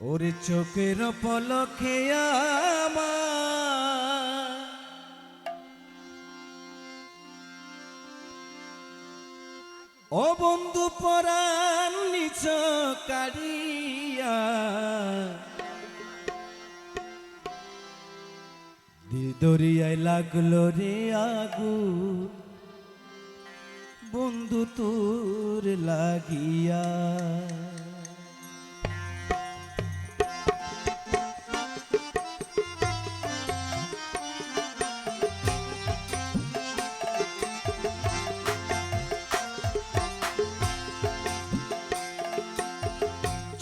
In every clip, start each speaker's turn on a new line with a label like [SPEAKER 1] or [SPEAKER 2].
[SPEAKER 1] ওরে চোখের পলকে আমার ও বন্ধু পরাণ নিচ কাড়িয়া দিল দরিয়ায় লাগলো রে আগুন বন্ধু তোর লাগিয়া।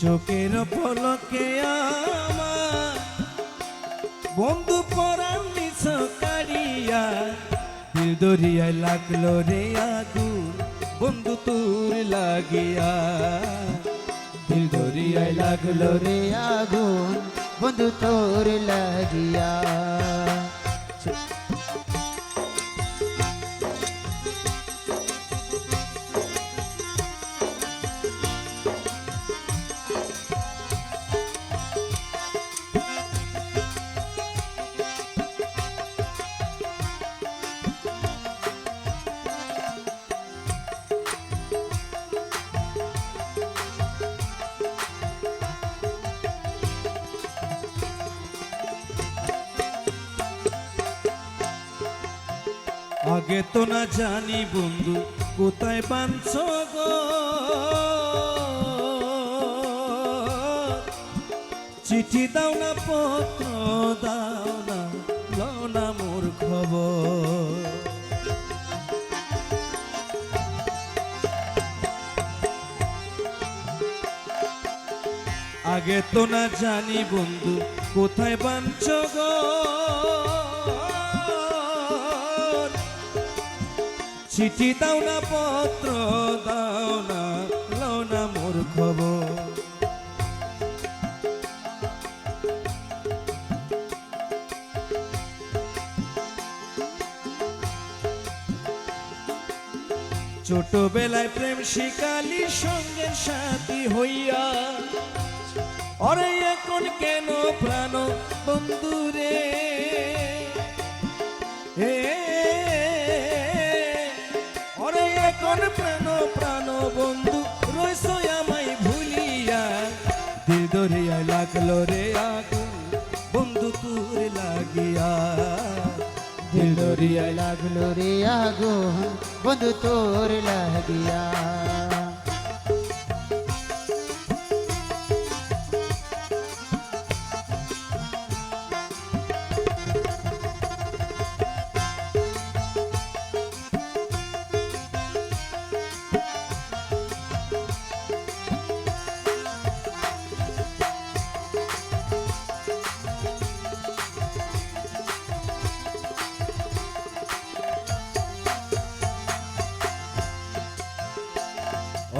[SPEAKER 1] চোখের পলকে আমার বন্ধু পরাণ নিছ কাড়িয়া দিল দরিয়ায় লাগলো রে আগুন বন্ধু তোর লাগিয়া।
[SPEAKER 2] দিল দরিয়ায় লাগলো রে আগুন বন্ধু তোর লাগিয়া।
[SPEAKER 1] আগে তো না জানি বন্ধু কোথায় বাঁধছ গো, চিঠি দাও না পত্র দাও না লও না মোর খবর। আগে তো না জানি বন্ধু কোথায় বাঁধছ গো, চিঠি দাও না পত্র দাও না লও না মোর খবর। ছোটবেলায় প্রেম শিকালি সঙ্গে সাথী হইয়া অরে এখন কেন প্রাণ বন্ধুরে এখন প্রাণ প্রাণ বন্ধু রইছ আমায় ভুলিয়া। দিল দরিয়ায় লাগলো রে আগুন বন্ধু তোর লাগিয়া।
[SPEAKER 2] দিল দরিয়ায় লাগলো রে আগুন বন্ধু তোর লাগিয়া।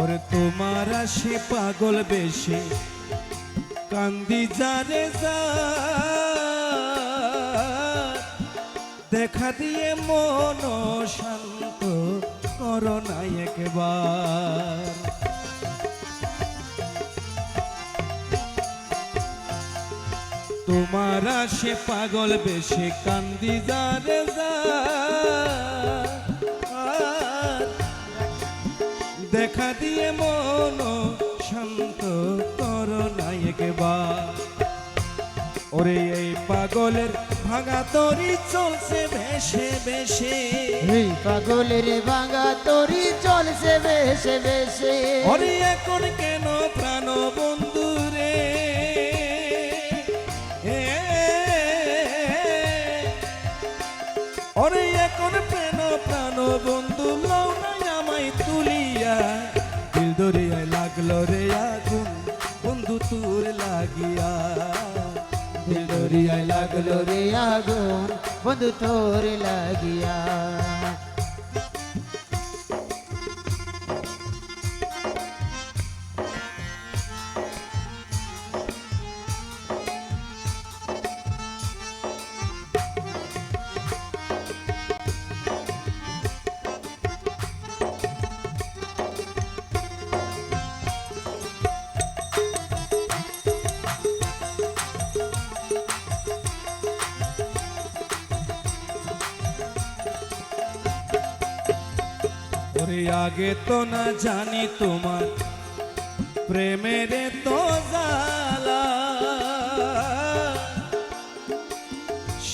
[SPEAKER 1] ওরে তোমার আসে পাগল বেশে কান্দি যারে যা দেখা দিয়ে মন শান্ত করো না একবার। তোমার আসে পাগল বেশে কান্দি যারে যা দেখা দিয়ে মন শান্ত করো না একবার। ওরে এই পাগলের ভাঙা তরি চলছে ভেসে ভেসে,
[SPEAKER 2] এই পাগলের ভাঙা তরি চলছে ভেসে ভেসে।
[SPEAKER 1] ওরে এখন কেন প্রাণ বন্ধু রে ওরে এখন প্রেম প্রাণ বন্ধু লও না আমায় তুলিয়া। দিল দরিয়ায় লাগলো রে আগুন বন্ধু তোর লাগিয়া।
[SPEAKER 2] দিল দরিয়ায় লাগলো রে আগুন বন্ধু তোর লাগিয়া।
[SPEAKER 1] ওরে আগে তো না জানি তোমার প্রেমের তো জ্বালা,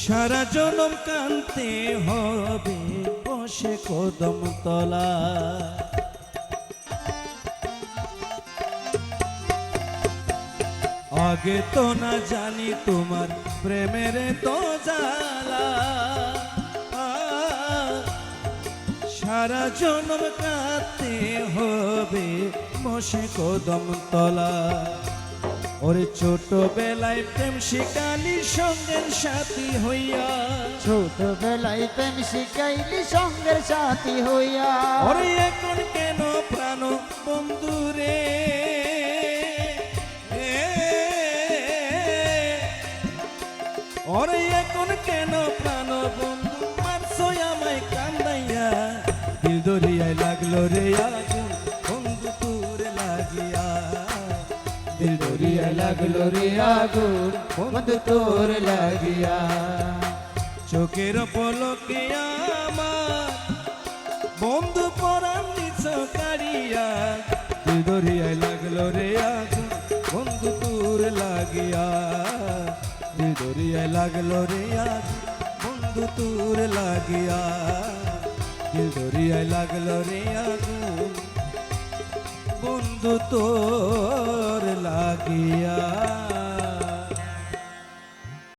[SPEAKER 1] সারা জনম কান্তে হবে বসে কদম তলা। আগে তো না জানি তোমার প্রেমের তো জ্বালা, সারা জনম কাঁদতে হবে বসে কদম তলা। ওরে ছোটবেলায় প্রেম শিকালি সঙ্গের সাথী হইয়া,
[SPEAKER 2] ছোটবেলায় প্রেম শিখাইলি সঙ্গের সাথী হইয়া,
[SPEAKER 1] ওরে এখন কেন প্রাণ বন্ধুরে, ওরে এখন কেন প্রাণ বন্ধু মারছো আমায় কান্দাইয়া, দিল দরিয়ায় লাগলো রে আগুন বন্ধু তোর লাগিয়া, দিল দরিয়ায় লাগলো রে আগুন
[SPEAKER 2] বন্ধু তোর লাগিয়া।
[SPEAKER 1] চোখের পলকে আমার বন্ধু পরাণ দিছ কারিয়া, দিল দরিয়ায় লাগলো রে আগুন বন্ধু তোর লাগিয়া, দিল দরিয়ায় লাগলো রে আগুন বন্ধু তোর লাগিয়া, দিল দরিয়ায় লাগলো রে আগুন বন্ধু তোর লাগিয়া।